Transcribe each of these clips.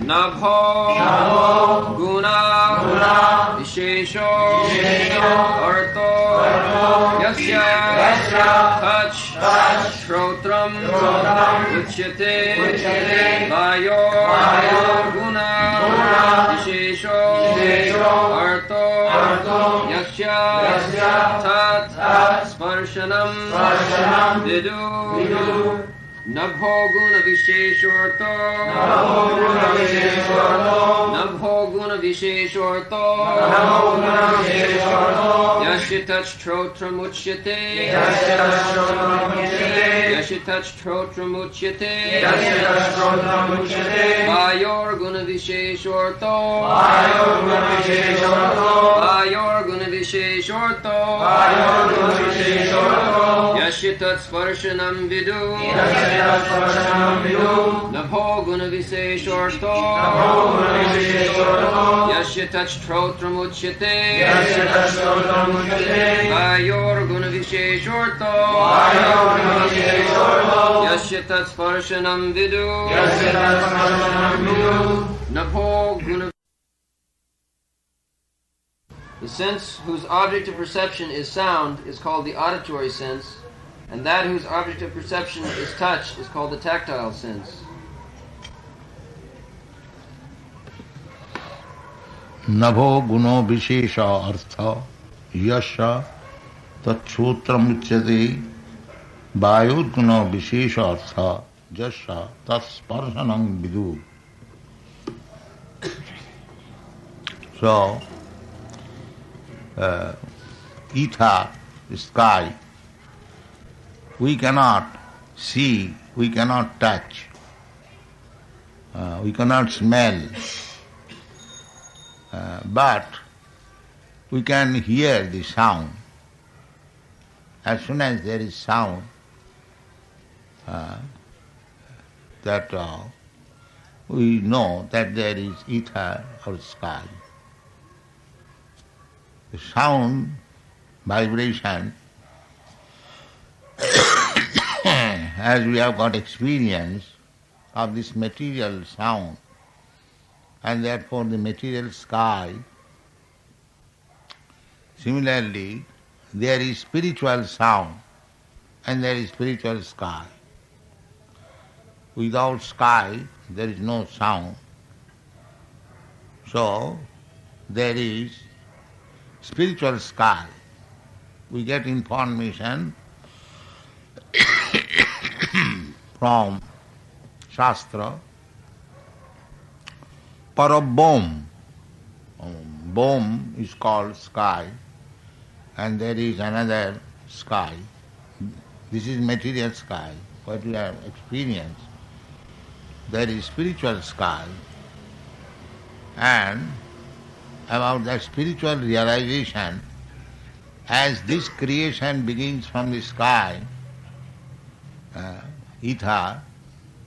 Nabho Guna Vishesho Arto Yasya Touch Shrotram Uchyate Vayo Guna Vishesho Arto Yasya Tat Sparshanam Vidu Nabho Guna Visheshorto Nabho Guna Visheshorto Yashitach Trotram Uchyate Yashitach Trotram Uchyate Vayor Guna Visheshorto Vayor Guna Visheshorto Yashitach Sparshanam Vidu Nabho Guna Visheshorto Yashitach Trotram Uchyate Vayor Guna Visheshorto Yashitach Sparshanam Vidu Nabho Guna. The sense whose object of perception is sound is called the auditory sense, and that whose object of perception is touch is called the tactile sense. Nabho guno vishesha artha yasha tachotram uchyate vayud guno vishesha artha jasya tasparshanam vidu. So, ether, sky, we cannot see, we cannot touch, we cannot smell, but we can hear the sound. As soon as there is sound, we know that there is ether or sky. The sound, vibration, as we have got experience of this material sound, and therefore the material sky, similarly, there is spiritual sound and there is spiritual sky. Without sky, there is no sound. So, there is spiritual sky. We get information from Shastra. Parabom. Bom is called sky, and there is another sky. This is material sky, what we have experienced. There is spiritual sky, and about the spiritual realization, as this creation begins from the sky, ether,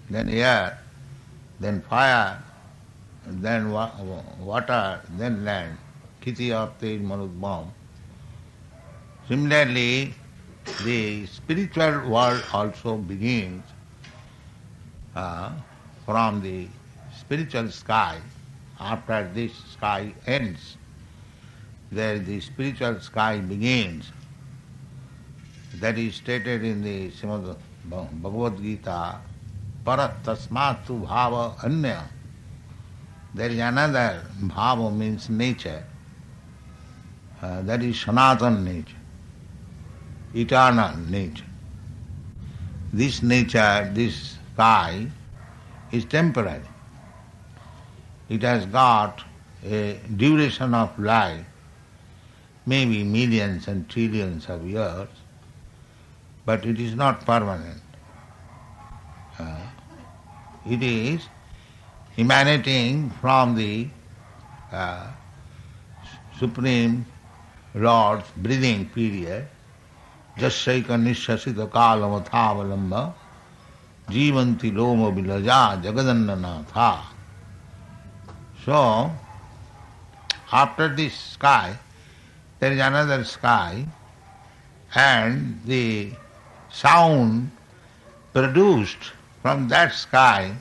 then air, then fire, then water, then land, Kiti Artej Manudbam. Similarly, the spiritual world also begins from the spiritual sky. After this sky ends, there the spiritual sky begins. That is stated in the Srimad Bhagavad Gita, Parat Tasmatu Bhava Anya. There is another Bhava means nature. That is Sanatan nature, eternal nature. This nature, this sky, is temporary. It has got a duration of life, maybe millions and trillions of years, but it is not permanent. It is emanating from the Supreme Lord's breathing period, Jasyaika Nishasita Kalamathavalamba Jivanti Loma Vilaja Jagadannanatha. So, after this sky, there is another sky, and the sound produced from that sky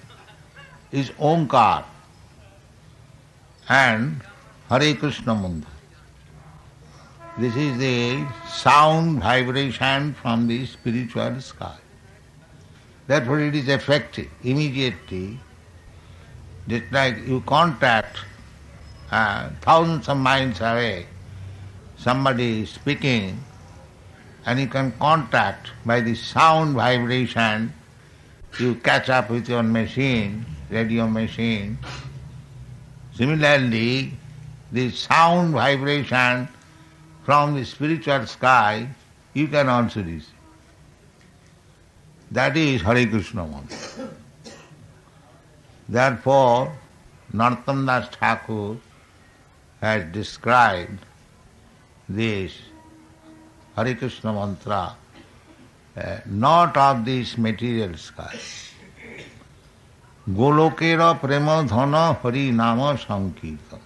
is Omkar. and Hare Krishna Mantra. This is the sound vibration from the spiritual sky. Therefore it is effective immediately. Just like you contact thousands of miles away, somebody is speaking, and you can contact by the sound vibration, you catch up with your machine, radio machine. Similarly, the sound vibration from the spiritual sky, you can also receive. That is Hare Krishna Mantra. Therefore, Narottam Das Thakur has described this Hare Krishna Mantra not of this material sky. Golokera prema dhana Hari Nama Sankirtan.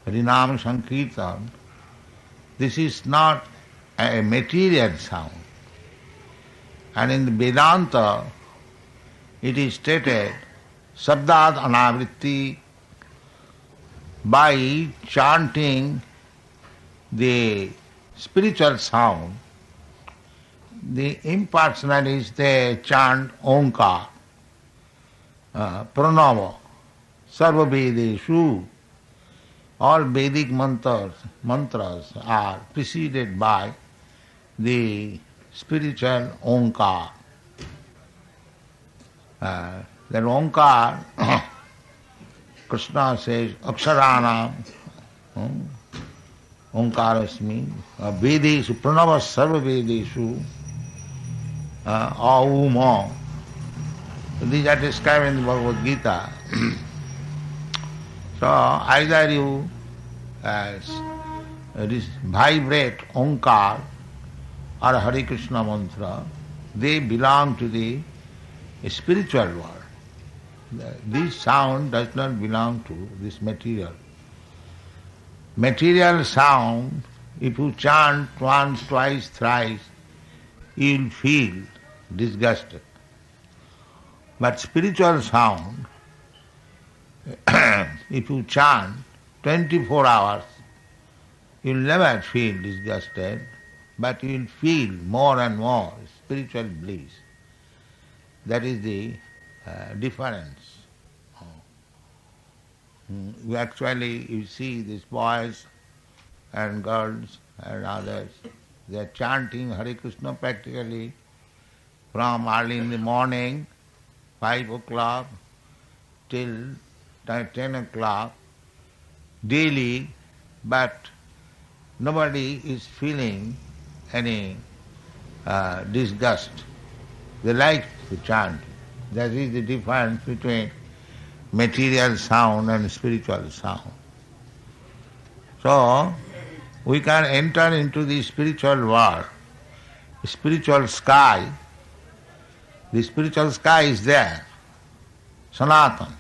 Hari Nama Sankirtan, this is not a material sound. And in the Vedanta, it is stated, Sabdad Anavritti, by chanting the spiritual sound, the impersonalists, they chant Omkar, Pranava, Sarva Vedeshu. All Vedic mantras are preceded by the spiritual Omkar. That Omkar, Krishna says, Aksharanam, Omkarasmi, Vedeshu, Pranava Sarva Vedeshu, Auma. These are described in the Bhagavad Gita. So either you vibrate Omkar or Hare Krishna Mantra, they belong to the spiritual world. This sound does not belong to this material. Material sound, if you chant once, twice, thrice, you will feel disgusted. But spiritual sound, if you chant 24 hours, you will never feel disgusted, but you will feel more and more spiritual bliss. That is the difference. Actually, you see these boys and girls and others, they are chanting Hare Krishna practically from early in the morning, 5 o'clock, till 10 o'clock, daily, but nobody is feeling any disgust. They like to chant. That is the difference between material sound and spiritual sound. So, we can enter into the spiritual world, spiritual sky. The spiritual sky is there, Sanatan,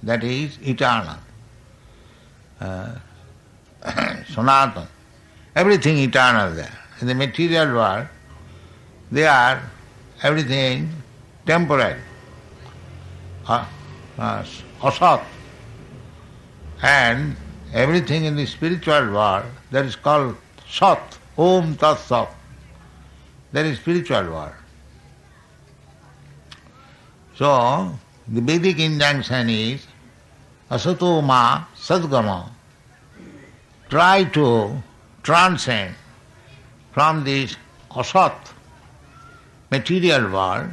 that is eternal. Sanatan, everything eternal there. In the material world, they are everything temporary, asat. And everything in the spiritual world, that is called sat, om tat sat. That is spiritual world. So, the Vedic injunction is asato ma sadgama. Try to transcend from this asat, material world,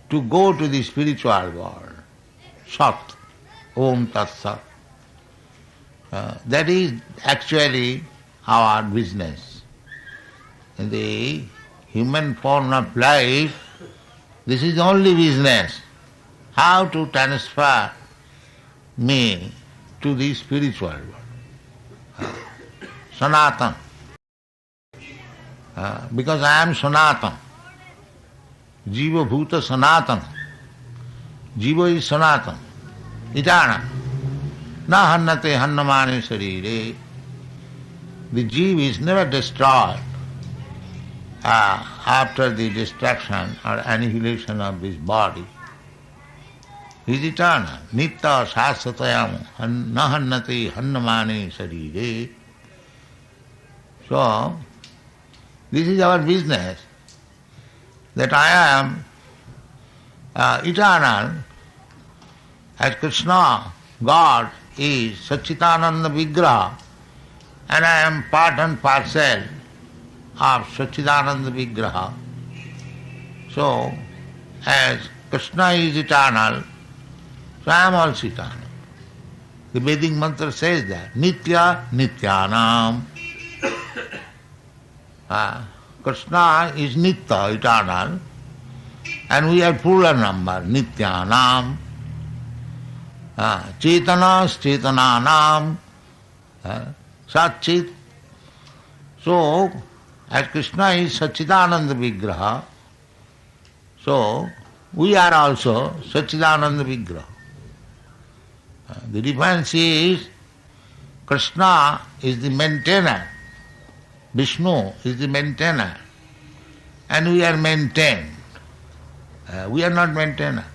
to go to the spiritual world. Sat, om tat sat. That is actually our business. In the human form of life, this is the only business. How to transfer me to the spiritual world. Sanatan. Because I am Sanatan. Jiva Bhuta Sanatan. Jiva is Sanatan, eternal. Na hannate hannamane sarire. The jiva is never destroyed after the destruction or annihilation of this body. is eternal. Nitya sasatayam nahannati hannamane sarire. So, this is our business, that I am eternal, as Krishna, God, is Satchitananda Vigraha, and I am part and parcel of Satchitananda Vigraha. So, as Krishna is eternal, so I am also eternal. The Vedic mantra says that, Nitya Nityanam. Krishna is Nitya, eternal, and we are plural number, Nityanam. Chetanas, Chetananam, Satchit. So, as Krishna is Satchidananda Vigraha, so we are also Satchidananda Vigraha. The difference is, Krishna is the maintainer, Vishnu is the maintainer, and we are maintained. We are not maintainer.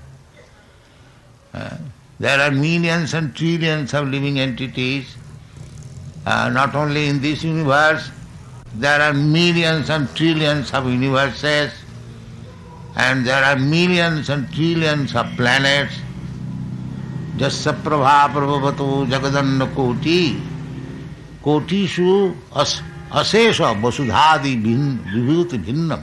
There are millions and trillions of living entities, not only in this universe, there are millions and trillions of universes, and there are millions and trillions of planets. Jasya prabha prabhavato jagadanna koti, kotishu asesha vasudhadi vibhuti bhinnam.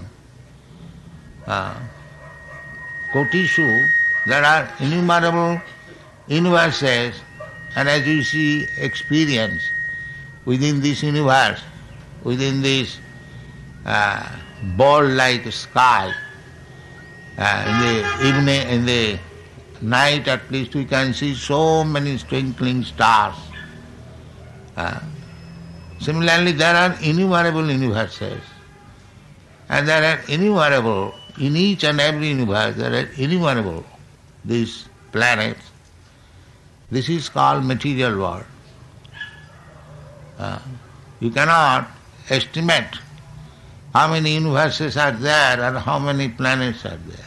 Kotishu, there are innumerable universes, and as you see, experience within this universe, within this ball-like sky. In the evening, in the night at least, we can see so many twinkling stars. Similarly, there are innumerable universes, and there are innumerable, in each and every universe, there are innumerable these planets. This is called material world. You cannot estimate how many universes are there and how many planets are there.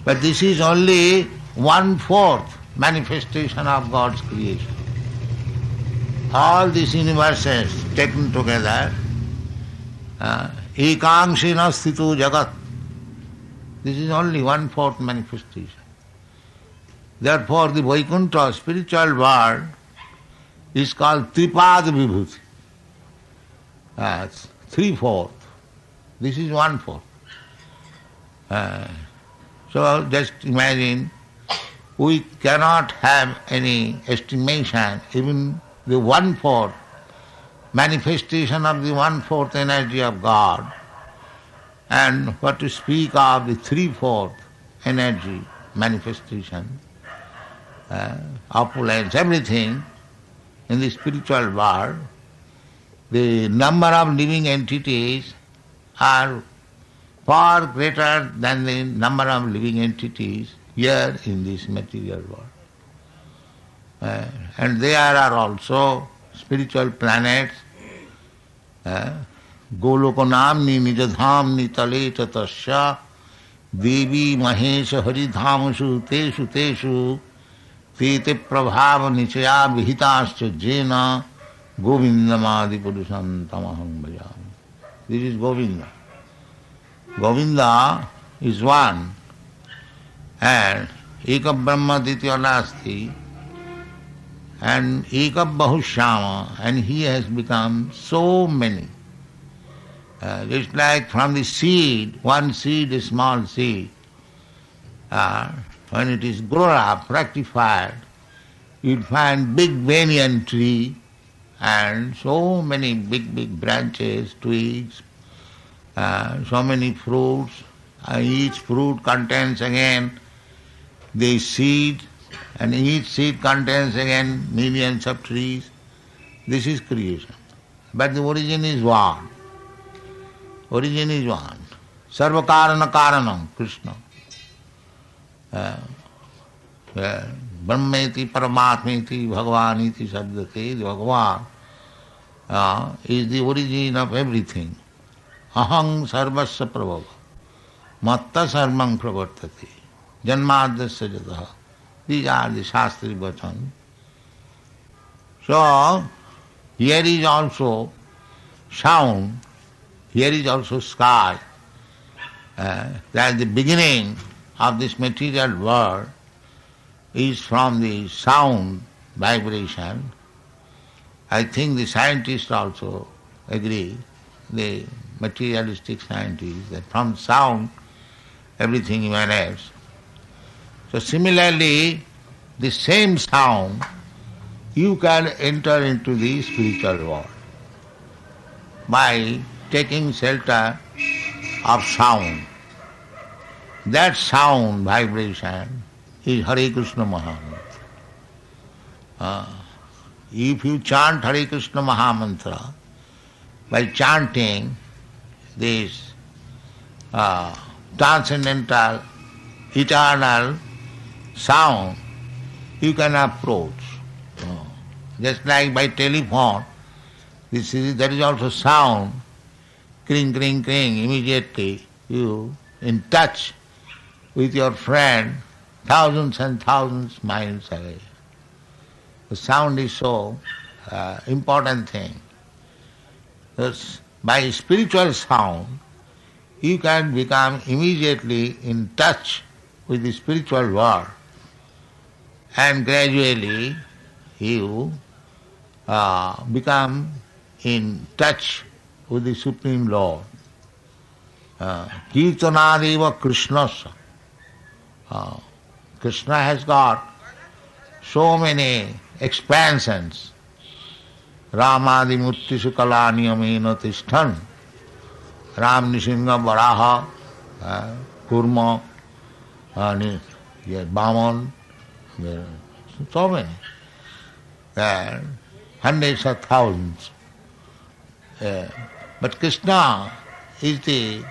But this is only 1/4 manifestation of God's creation. All these universes taken together, ekangsina sthito jagat, this is only 1/4 manifestation. Therefore, the Vaikuntha, spiritual world, is called Tripad Vibhuti. 3/4. This is 1/4. So just imagine, we cannot have any estimation, even the 1/4 manifestation of the 1/4 energy of God, and what to speak of the 3/4 energy manifestation, opulence, everything in the spiritual world. The number of living entities are far greater than the number of living entities here in this material world. And there are also spiritual planets. Golokanamni nijadhamni tale tatasya devi mahesha haridhamashu teshu teshu tete prabhava nichaya vihitascha jena govindamadi purusham tamaham bhajami. This is Govinda. Govinda is one, and Eka Brahma Ditya Nasti, and Eka Bahushyama, and he has become so many. Just like from the seed, one seed, a small seed, when it is grown up, rectified, you'll find big banyan tree and so many big branches, twigs, so many fruits. Each fruit contains again the seed, and each seed contains again millions of trees. This is creation. But the origin is one. Origin is one. Sarva karana karanam, Krishna. Brahmeti paramatmeti bhagavaniti sabdate. Bhagavan is the origin of everything. Aham sarvasya prabhava. Matta sarvam pravartati. Janmadasya jataha. These are the Shastri Vachan. So, here is also sound, here is also sky. That the beginning of this material world is from the sound vibration. I think the scientists also agree, the materialistic scientists, that from sound everything emanates. So similarly, the same sound, you can enter into the spiritual world by taking shelter of sound. That sound vibration is Hare Krishna Mahamantra. If you chant Hare Krishna Mahamantra, by chanting this transcendental, eternal sound, you can approach. Just like by telephone, there is also sound, kring, kring, kring, immediately you in touch with your friend thousands and thousands miles away. The sound is so important thing. Thus, by spiritual sound, you can become immediately in touch with the spiritual world, and gradually you become in touch with the Supreme Lord. Kirtanadeva Krishnasa. Krishna has got so many expansions. Ramadi Mutti Sukalani Amena Tishthan. Ram Nishinga Varaha, Kurma, Bhaman, so many. Hundreds of thousands. But Krishna is the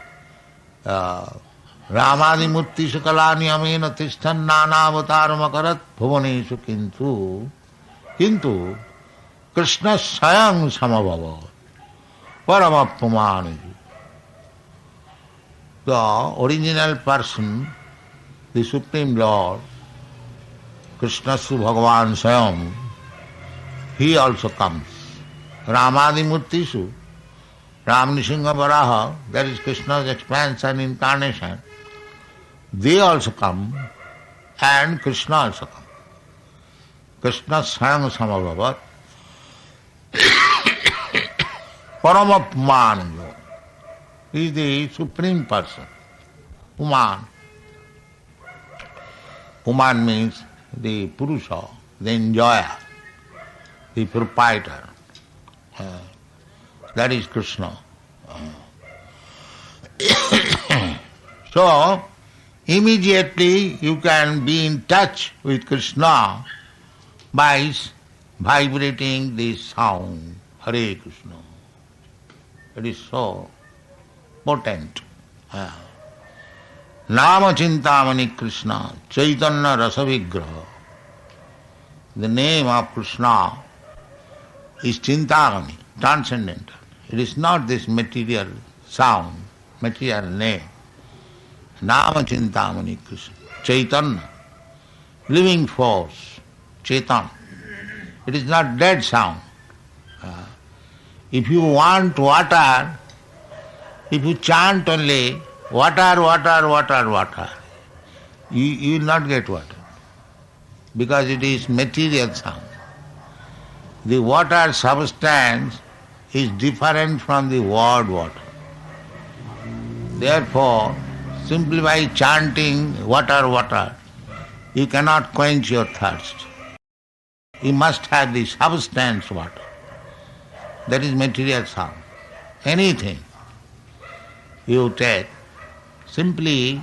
Ramadi Murti Sukalani Amena Tishthan Nana Avataram Akarat Bhuvaneshu Kintu Krishna Sayang Samabhava Paramapamani. The original person, the Supreme Lord, Krishna Su Bhagavan Sayam, he also comes. Ramadi Murtisu, Ram Nishinga Varaha, that is Krishna's expansion, incarnation, they also come, and Krishna also comes. Krishna Sayam Samabhavat Paramapman. He is the Supreme Person, Puman. Puman means the Purusha, the enjoyer, the proprietor. That is Krishna. So, immediately you can be in touch with Krishna by vibrating this sound, Hare Krishna. It is so potent. Nama Chintamani Krishna, Chaitanya Rasa Vigraha. The name of Krishna is Chintamani, transcendental. It is not this material sound, material name. Nama Chintamani Krishna, Chaitanya, living force, Chaitanya. It is not dead sound. If you want water, if you chant only water, water, water, water, you will not get water, because it is material sound. The water substance is different from the word water. Therefore, simply by chanting water, water, you cannot quench your thirst. You must have the substance water. That is material sound. Anything you take, simply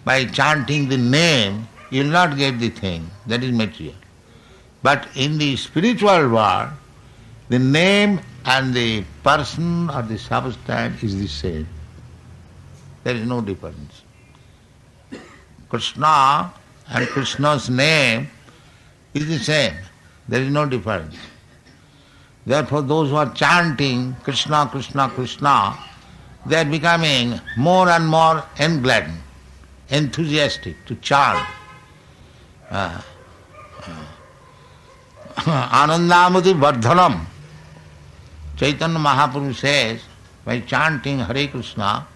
by chanting the name, you will not get the thing. That is material. But in the spiritual world, the name and the person or the substance is the same. There is no difference. Krishna and Krishna's name is the same. There is no difference. Therefore, those who are chanting Krishna, Krishna, Krishna, they are becoming more and more engladdened, enthusiastic to chant. Anandamati Vardhanam. Chaitanya Mahaprabhu says, by chanting Hare Krishna,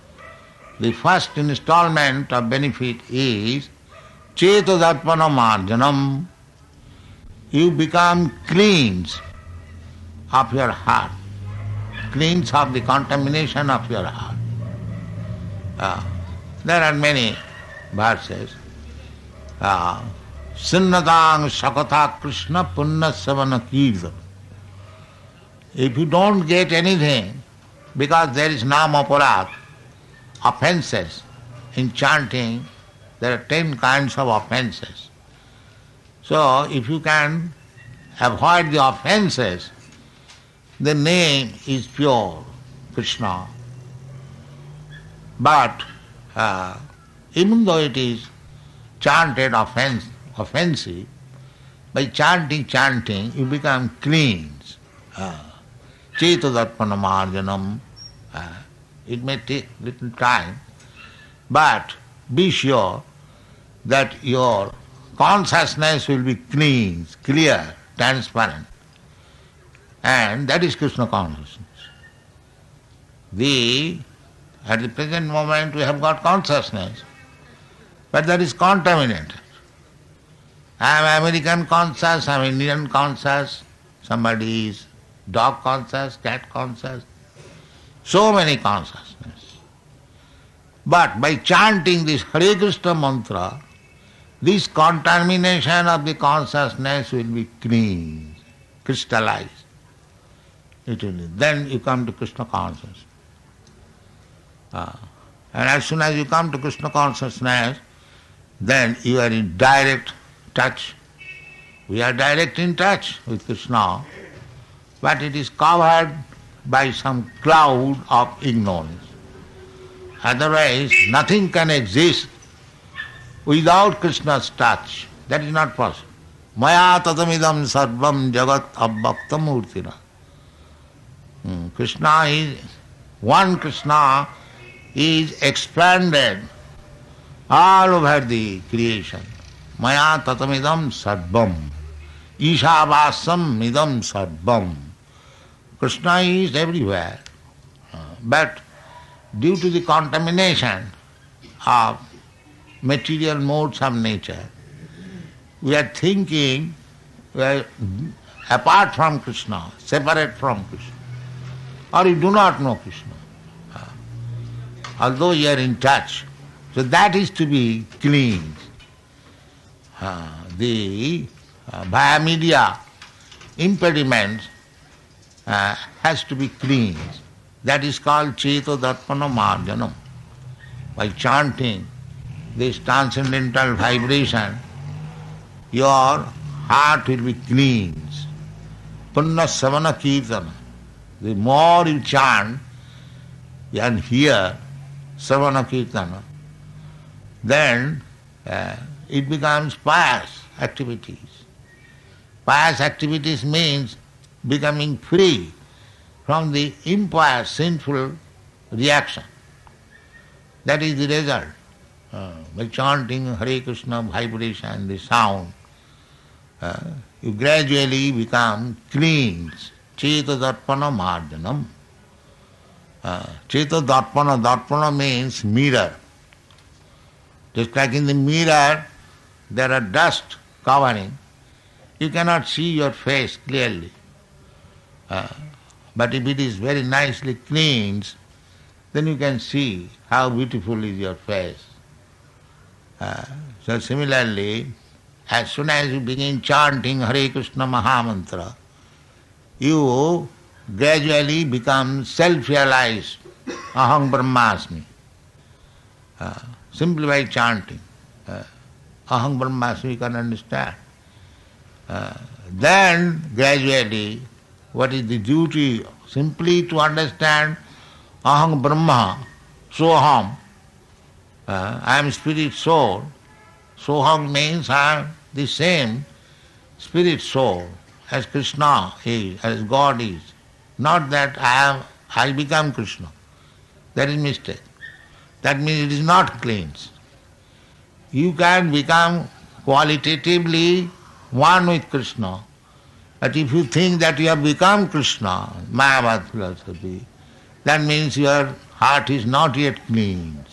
the first installment of benefit is Chetadarpana Marjanam. You become cleansed of your heart, cleansed of the contamination of your heart. There are many verses. Sinnatang Sakatha Krishna Punna Savana Kirtan. If you don't get anything, because there is namaparad, offenses, in chanting, there are 10 kinds of offenses. So, if you can avoid the offenses, the name is pure, Krishna. But even though it is chanted offensive, by chanting, you become clean. Chetadarpana marjanam. It may take little time, but be sure that your consciousness will be clean, clear, transparent. And that is Krishna consciousness. At the present moment we have got consciousness, but that is contaminated. I am American conscious, I am Indian conscious, somebody is dog conscious, cat conscious, so many consciousness. But by chanting this Hare Krishna mantra, this contamination of the consciousness will be clean, crystallized. Then you come to Krishna consciousness. And as soon as you come to Krishna consciousness, then you are in direct touch. We are direct in touch with Krishna, but it is covered by some cloud of ignorance. Otherwise, nothing can exist without Krishna's touch. That is not possible. Maya tatamidam sarvam jagat abbakta murtina. Krishna is, one Krishna is expanded all over the creation. Maya tatamidam sarvam. Ishavasam idam sarvam. Krishna is everywhere. But due to the contamination of material modes of nature, we are thinking we are apart from Krishna, separate from Krishna. Or you do not know Krishna. Although you are in touch. So that is to be cleansed. The via media impediment has to be cleansed. That is called Chetadarpana Marjanam. By chanting this transcendental vibration, your heart will be cleansed. Punna Savana Kirtana. The more you chant and hear Savana Kirtana, then it becomes pious activities. Pious activities means becoming free from the impious, sinful reaction. That is the result. By chanting Hare Krishna vibration, the sound, you gradually become clean. Chetadarpana marjanam. Darpana means mirror. Just like in the mirror, there are dust covering. You cannot see your face clearly. But if it is very nicely cleansed, then you can see how beautiful is your face. So similarly, as soon as you begin chanting Hare Krishna Mahamantra, you gradually become self-realized. Aham Brahmasmi. Simply by chanting. Aham Brahmasmi you can understand. Then gradually, what is the duty? Simply to understand Aham Brahma, Soham. I am spirit soul. Soham means I am the same spirit soul as Krishna is, as God is. Not that I become Krishna. That is mistake. That means it is not cleansed. You can become qualitatively one with Krishna. But if you think that you have become Krishna, Mayavad philosophy, that means your heart is not yet clean.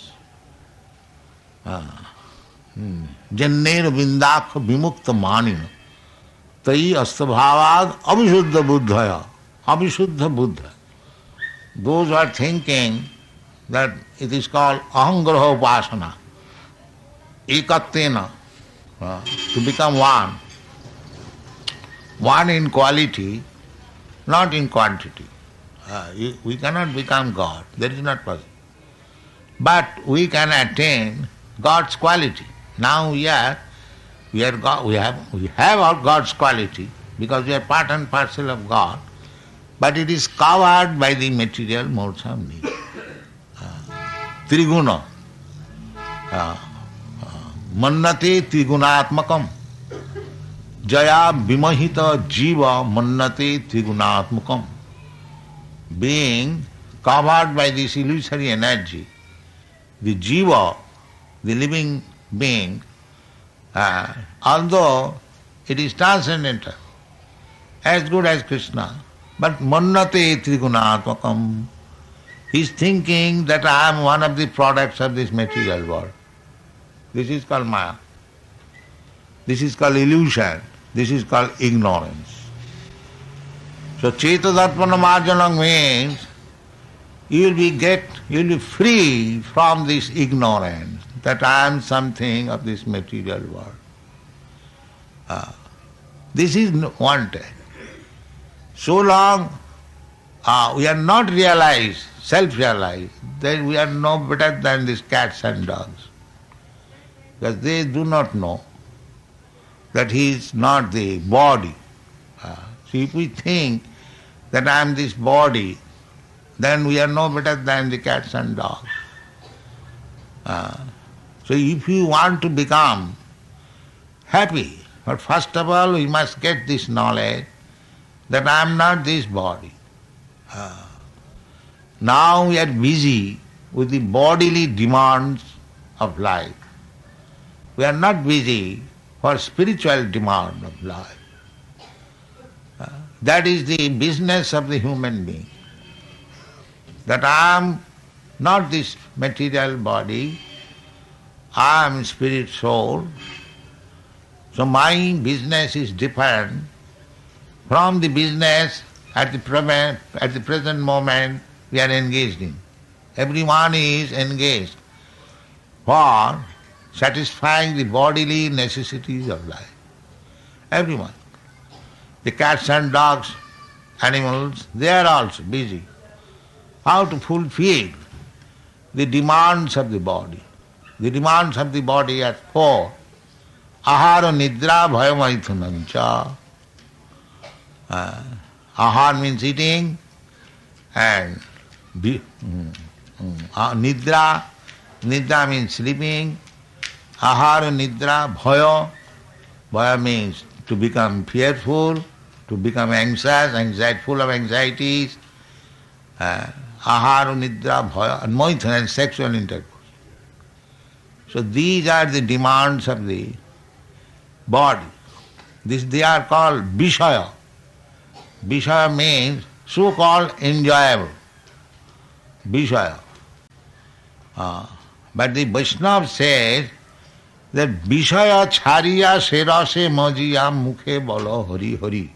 Janner vindakha vimukta manina tai astabhavad abhishuddha buddhaya. Abhishuddha Buddha. Those who are thinking that it is called ahangraha upasana, ekattena, to become one. One in quality, not in quantity. We cannot become God. That is not possible. But we can attain God's quality. Now we have our God's quality because we are part and parcel of God, but it is covered by the material modes of nature. Triguna. Mannate trigunatmakam. Jaya vimahita jiva mannate trigunatmakam. Being covered by this illusory energy, the jiva, the living being, although it is transcendental, as good as Krishna, but mannate trigunatmakam. He is thinking that I am one of the products of this material world. This is called Maya. This is called illusion. This is called ignorance. So Cetadatmana Marjanam means you will be free from this ignorance that I am something of this material world. This is wanted. So long we are not realized, self-realized, then we are no better than these cats and dogs. Because they do not know that he is not the body. So if we think that I am this body, then we are no better than the cats and dogs. So if you want to become happy, but first of all we must get this knowledge that I am not this body. Now we are busy with the bodily demands of life. We are not busy for spiritual demand of life. That is the business of the human being. That I am not this material body, I am spirit soul. So my business is different from the business at the present moment we are engaged in. Everyone is engaged for satisfying the bodily necessities of life. Everyone. The cats and dogs, animals, they are also busy. How to fulfill the demands of the body. The demands of the body are four. Ahara nidra bhayamaithunancha. Ahar means eating, and nidra means sleeping. Ahara nidra bhaya means to become fearful, to become anxious, full of anxieties. Ahara nidra bhaya, and maithuna, and sexual intercourse. So these are the demands of the body. They are called vishaya. Vishaya means so-called enjoyable. Vishaya. But the Vaishnava says that Vishaya chariya serase majiya mukhe bolo hari hari.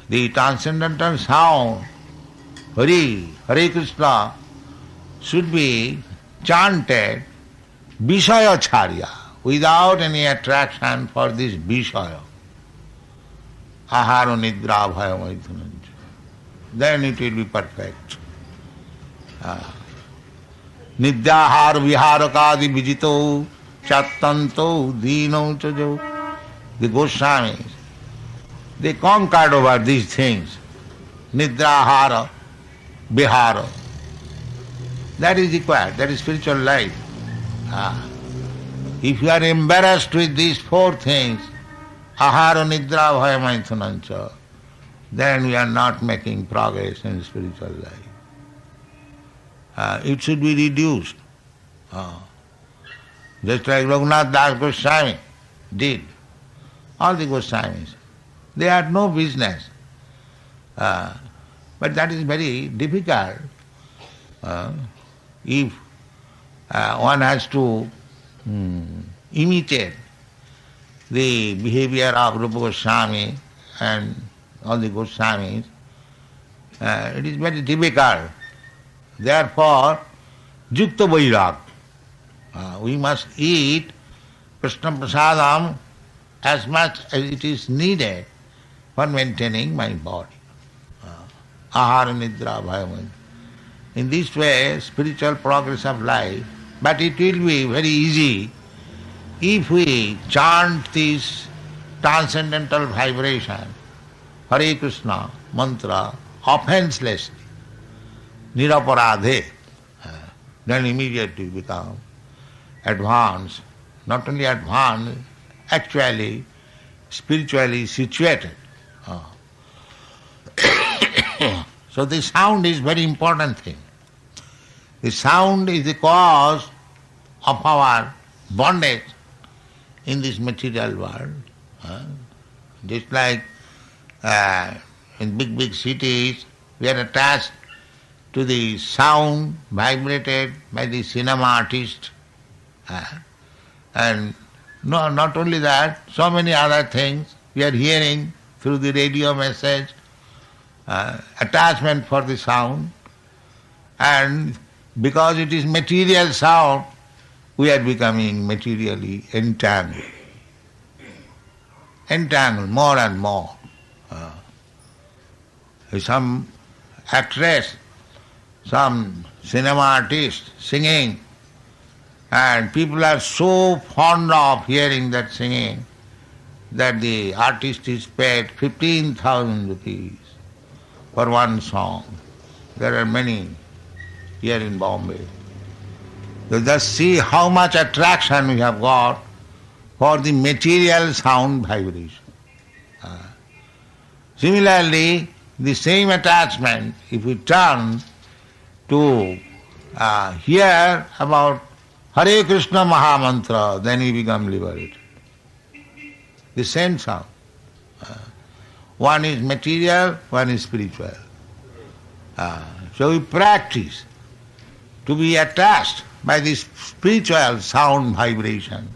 The transcendental sound, Hari, Hare Krishna, should be chanted Vishaya charya, without any attraction for this Vishaya. Ahara nidra bhaya maithunancha. Then it will be perfect. Nidyahar viharakadi vijito chattanto dino chajo. The Goswamis, they conquered over these things. Nidrahara, vihara. That is required, that is spiritual life. If you are embarrassed with these four things, ahara nidra bhaya maithunancha, then we are not making progress in spiritual life. It should be reduced. Just like Raghunath Das Goswami did. All the Goswamis. They had no business. But that is very difficult if one has to imitate the behavior of Rupa Goswami and all the Goswamis. It is very difficult. Therefore, Yukta Vairag. We must eat Krishna Prasadam as much as it is needed for maintaining my body. Ahara Nidra Bhayam. In this way, spiritual progress of life, but it will be very easy if we chant this transcendental vibration, Hare Krishna mantra, offenselessly, niraparadhe, then immediately become advanced, not only advanced, actually spiritually situated. So the sound is very important thing. The sound is the cause of our bondage in this material world. Just like in big cities, we are attached to the sound vibrated by the cinema artist. And not only that, so many other things we are hearing through the radio message, attachment for the sound, and because it is material sound, we are becoming materially entangled. Entangled more and more. Some actress, some cinema artist singing, and people are so fond of hearing that singing that the artist is paid 15,000 rupees for one song. There are many here in Bombay. So just see how much attraction we have got for the material sound vibration. Similarly, the same attachment, if we turn to hear about Hare Krishna Mahamantra, then we become liberated. The same sound. One is material, one is spiritual. So we practice to be attached by this spiritual sound vibration.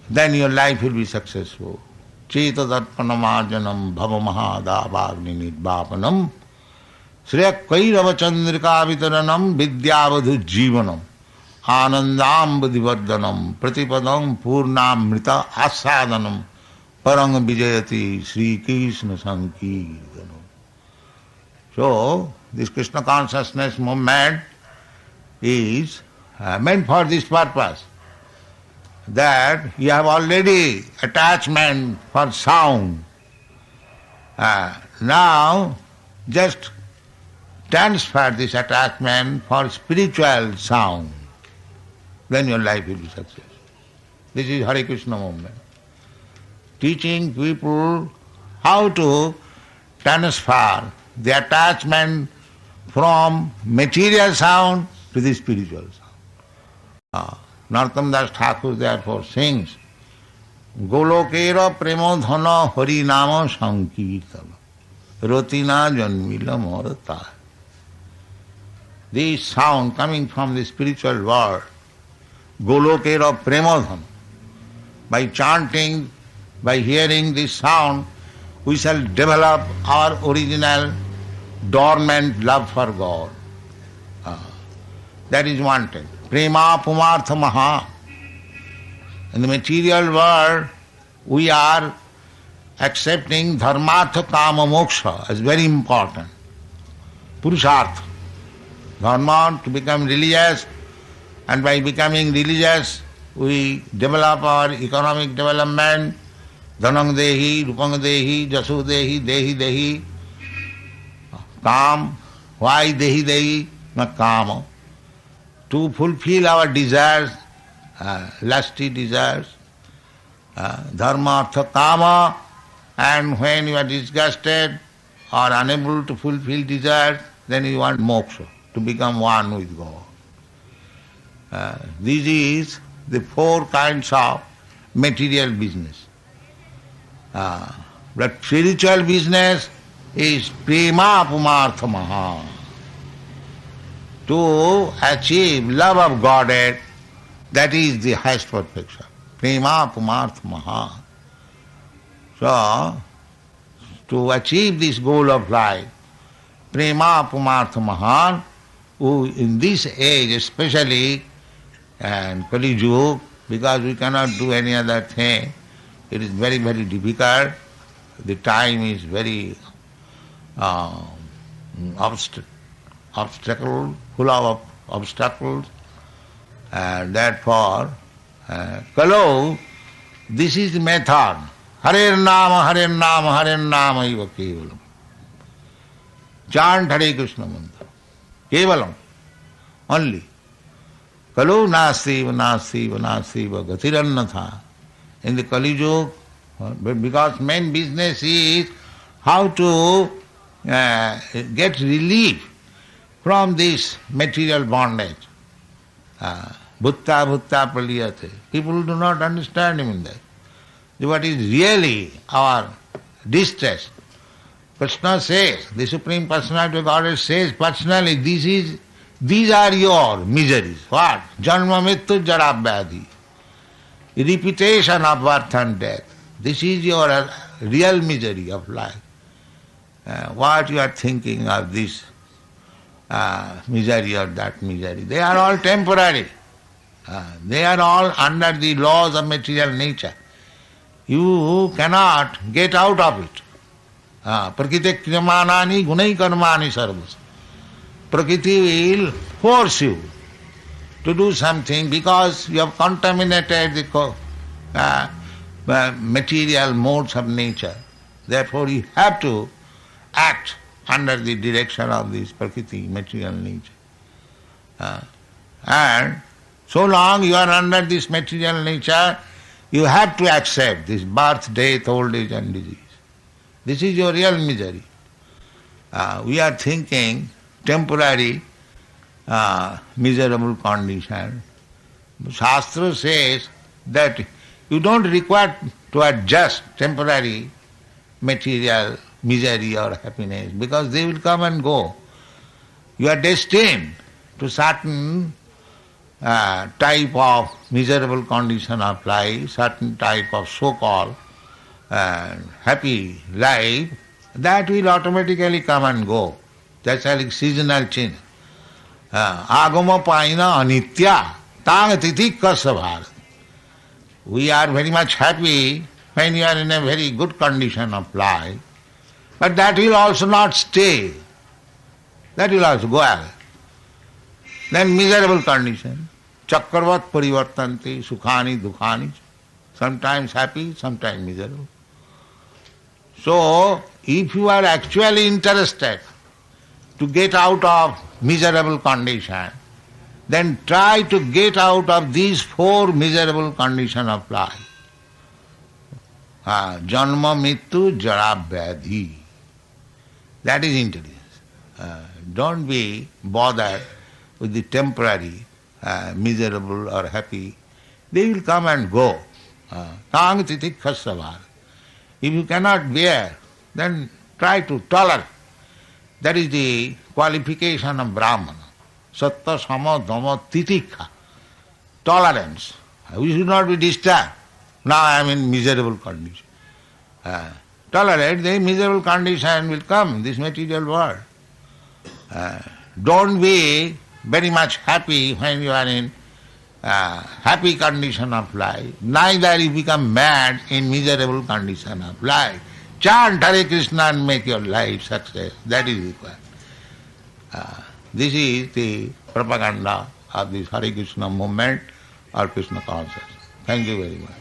Then your life will be successful. Cheta Darpanamarjanam Bhavamahadavagni Nidvapanam Sriya Kairava Chandrika Vitaranam Vidyavadhu Jivanam Anandam Buddhivardhanam Pratipadam Purnamrita Asadanam Parang Vijayati Sri Krishna Sankirtanam. So, this Krishna consciousness movement is meant for this purpose, that you have already attachment for sound. Now, just transfer this attachment for spiritual sound. Then your life will be successful. This is Hare Krishna movement. Teaching people how to transfer the attachment from material sound to the spiritual sound. Narottam Das Thakur therefore sings, Golokera premodhana harinama sankirtana rotina janmila morata. This sound coming from the spiritual world, Golokera premodhana. By chanting, by hearing this sound, we shall develop our original dormant love for God. That is wanted. Prema pumartha maha. In the material world, we are accepting dharmartha kama moksha as very important. Purushartha. Dharma to become religious, and by becoming religious, we develop our economic development. Dhanang dehi, rupang dehi, jasu dehi, dehi dehi. Kam. Why dehi dehi? Not kama. To fulfill our desires, lusty desires, dharma, artha, kama, and when you are disgusted or unable to fulfill desires, then you want moksha, to become one with God. This is the four kinds of material business. But spiritual business is prema pumartha maha. To achieve love of Godhead, that is the highest perfection. Prema pumartha maha. So, to achieve this goal of life, prema pumartha mahan, who in this age especially, and Kali Yuga, because we cannot do any other thing, it is very, very difficult. The time is very full of obstacles, and therefore, Kalau, this is the method. Hare Nama, Hare Nama, Hare Nama eva kevalam. Chant Hare Krishna mantra. Kevalam. Only. Kalau nasti, nasti, nasti, gatirannatha. In the Kali Yuga, because main business is how to get relief from this material bondage. Bhutta bhutta praliyate. People do not understand even that. What is really our distress. Krishna says, the Supreme Personality of Godhead says personally, these are your miseries. What? Janma mrityu jara vyadhi. Repetition of birth and death. This is your real misery of life. What you are thinking of this misery or that misery, they are all temporary. They are all under the laws of material nature. You cannot get out of it. Prakriti kriyamanani gunai karmani sarvas. Prakriti will force you to do something because you have contaminated the material modes of nature. Therefore you have to act under the direction of this Prakriti, material nature. And so long you are under this material nature, you have to accept this birth, death, old age and disease. This is your real misery. We are thinking temporary miserable condition. Shastra says that you don't require to adjust temporary material misery or happiness because they will come and go. You are destined to certain type of miserable condition of life, certain type of so-called happy life, that will automatically come and go. That's like seasonal change. Agama paina anitya tang tithi kasabhar. We are very much happy when you are in a very good condition of life, but that will also not stay. That will also go away. Then miserable condition. Chakravat parivartanti sukhani dukhani. Sometimes happy, sometimes miserable. So, if you are actually interested to get out of miserable condition, then try to get out of these four miserable conditions of life. Janma, mrityu, jara, vyadhi. That is intelligence. Don't be bothered with the temporary miserable or happy. They will come and go. Tang titik khasavar. If you cannot bear, then try to tolerate. That is the qualification of Brahmana. Sattva, sama, dhamma, titikha. Tolerance. We should not be disturbed. Now I am in miserable condition. Tolerate, the miserable condition will come, this material world. Don't be very much happy when you are in happy condition of life. Neither you become mad in miserable condition of life. Chant Hare Krishna and make your life success. That is required. This is the propaganda of this Hare Krishna movement or Krishna consciousness. Thank you very much.